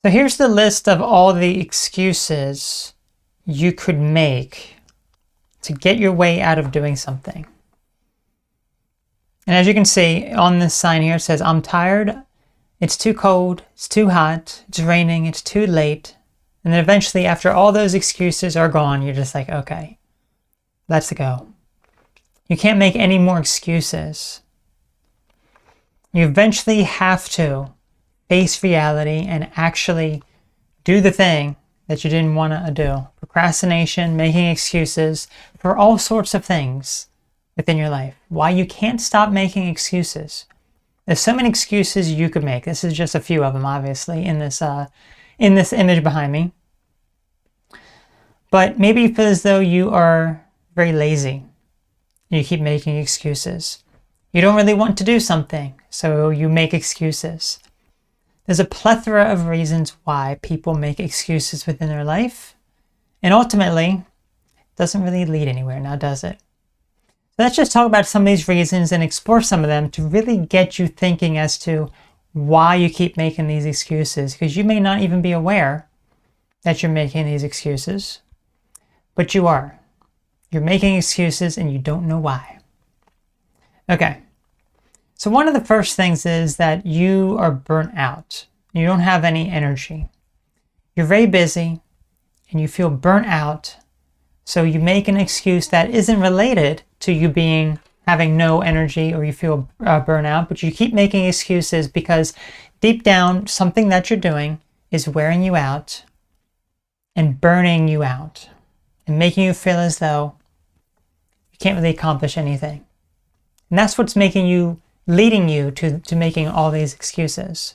So here's the list of all the excuses you could make to get your way out of doing something. And as you can see on this sign here, it says, I'm tired, it's too cold, it's too hot, it's raining, it's too late. And then eventually, after all those excuses are gone, you're just like, okay, let's go. You can't make any more excuses. You eventually have to face reality and actually do the thing that you didn't want to do. Procrastination, making excuses for all sorts of things within your life. Why you can't stop making excuses. There's so many excuses you could make. This is just a few of them, obviously, in this image behind me. But maybe you feel as though you are very lazy. You keep making excuses. You don't really want to do something, so you make excuses. There's a plethora of reasons why people make excuses within their life, and ultimately, it doesn't really lead anywhere, now does it? So let's just talk about some of these reasons and explore some of them to really get you thinking as to why you keep making these excuses, because you may not even be aware that you're making these excuses, but you are. You're making excuses and you don't know why. Okay. So one of the first things is that you are burnt out. You don't have any energy. You're very busy and you feel burnt out. So you make an excuse that isn't related to you having no energy or you feel burnt out, but you keep making excuses because deep down, something that you're doing is wearing you out and burning you out and making you feel as though you can't really accomplish anything. And that's what's leading you to making all these excuses.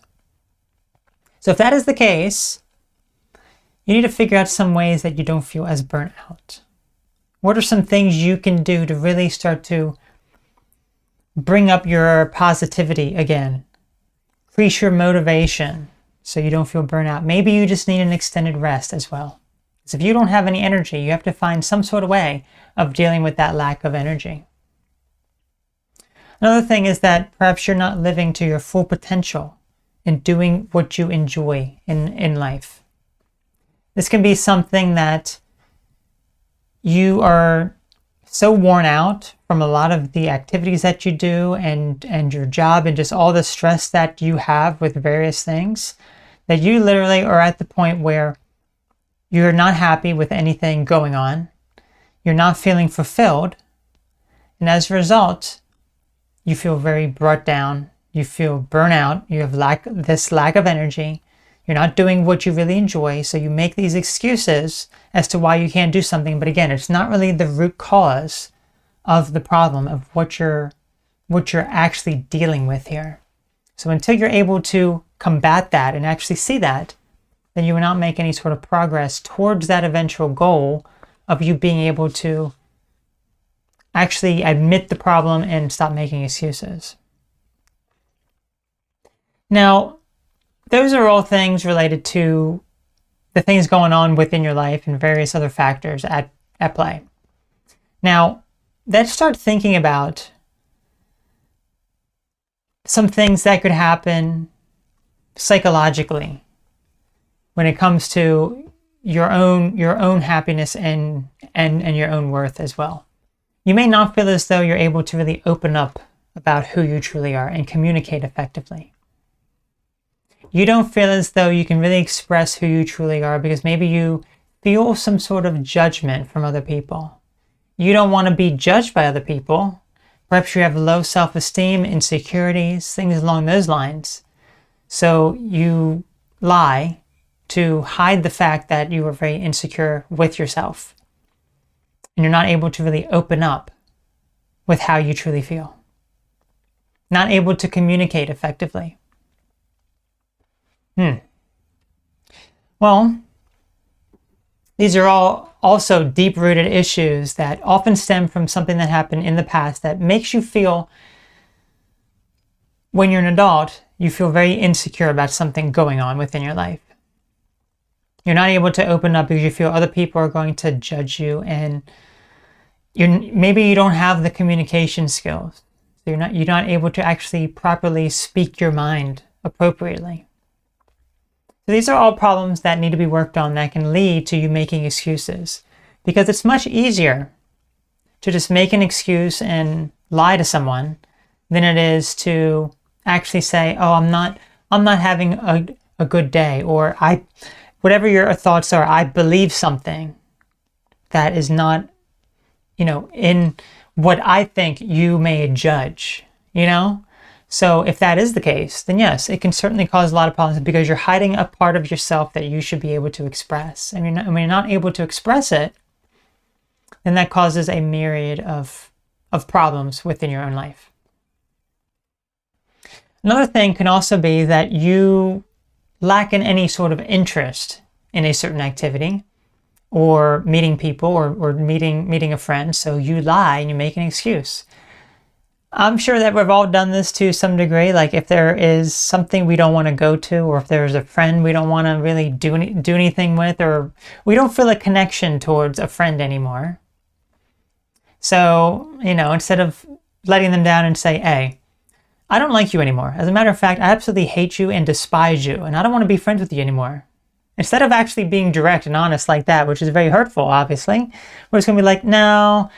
So if that is the case, you need to figure out some ways that you don't feel as burnt out. What are some things you can do to really start to bring up your positivity again? Increase your motivation so you don't feel burnt out. Maybe you just need an extended rest as well. Because if you don't have any energy, you have to find some sort of way of dealing with that lack of energy. Another thing is that perhaps you're not living to your full potential in doing what you enjoy in life. This can be something that you are so worn out from a lot of the activities that you do and your job and just all the stress that you have with various things that you literally are at the point where you're not happy with anything going on. You're not feeling fulfilled. And as a result, you feel very brought down. You feel burnt out. You have this lack of energy. You're not doing what you really enjoy. So you make these excuses as to why you can't do something. But again, it's not really the root cause of the problem of what you're actually dealing with here. So until you're able to combat that and actually see that, then you will not make any sort of progress towards that eventual goal of you being able to actually admit the problem and stop making excuses. Now, those are all things related to the things going on within your life and various other factors at play. Now, let's start thinking about some things that could happen psychologically when it comes to your own happiness and your own worth as well. You may not feel as though you're able to really open up about who you truly are and communicate effectively. You don't feel as though you can really express who you truly are because maybe you feel some sort of judgment from other people. You don't want to be judged by other people. Perhaps you have low self-esteem, insecurities, things along those lines. So you lie to hide the fact that you are very insecure with yourself. And you're not able to really open up with how you truly feel. Not able to communicate effectively. Well, these are all also deep-rooted issues that often stem from something that happened in the past that makes you feel, when you're an adult, you feel very insecure about something going on within your life. You're not able to open up because you feel other people are going to judge you, and maybe you don't have the communication skills. So you're not able to actually properly speak your mind appropriately. So these are all problems that need to be worked on that can lead to you making excuses. Because it's much easier to just make an excuse and lie to someone than it is to actually say, oh, I'm not having a good day, or whatever your thoughts are, I believe something that is not, in what I think you may judge, So if that is the case, then yes, it can certainly cause a lot of problems because you're hiding a part of yourself that you should be able to express. And when you're not able to express it, then that causes a myriad of problems within your own life. Another thing can also be that you lack in any sort of interest in a certain activity or meeting people or meeting a friend. So you lie and you make an excuse. I'm sure that we've all done this to some degree. Like if there is something we don't want to go to, or if there's a friend we don't want to really do anything with, or we don't feel a connection towards a friend anymore. So, instead of letting them down and say, hey, I don't like you anymore. As a matter of fact, I absolutely hate you and despise you, and I don't want to be friends with you anymore. Instead of actually being direct and honest like that, which is very hurtful, obviously, we're just going to be like, no,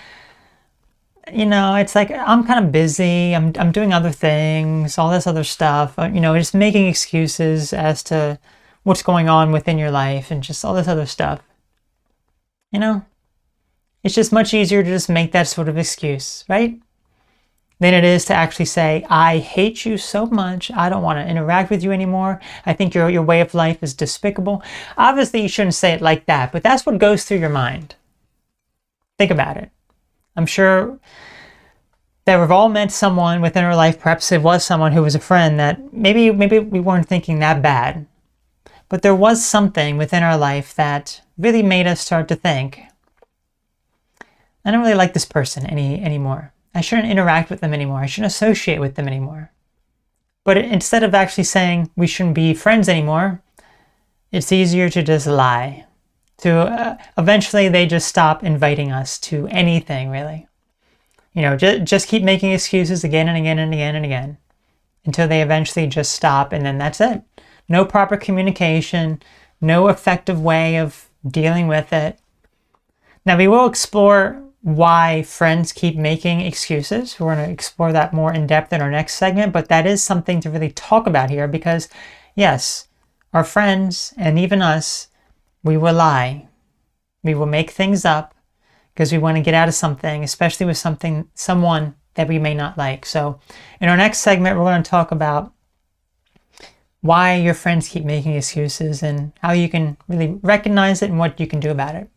it's like, I'm kind of busy. I'm doing other things, all this other stuff, just making excuses as to what's going on within your life and just all this other stuff. It's just much easier to just make that sort of excuse, right? Than it is to actually say, I hate you so much. I don't want to interact with you anymore. I think your way of life is despicable. Obviously, you shouldn't say it like that, but that's what goes through your mind. Think about it. I'm sure that we've all met someone within our life, perhaps it was someone who was a friend that maybe we weren't thinking that bad, but there was something within our life that really made us start to think, I don't really like this person anymore. I shouldn't interact with them anymore. I shouldn't associate with them anymore. But instead of actually saying we shouldn't be friends anymore, it's easier to just lie. Eventually they just stop inviting us to anything, really. Just keep making excuses again and again and again and again until they eventually just stop, and then that's it. No proper communication, no effective way of dealing with it. Now we will explore why friends keep making excuses. We're going to explore that more in depth in our next segment, but that is something to really talk about here because, yes, our friends and even us, we will lie. We will make things up because we want to get out of something, especially with someone that we may not like. So in our next segment, we're going to talk about why your friends keep making excuses and how you can really recognize it and what you can do about it.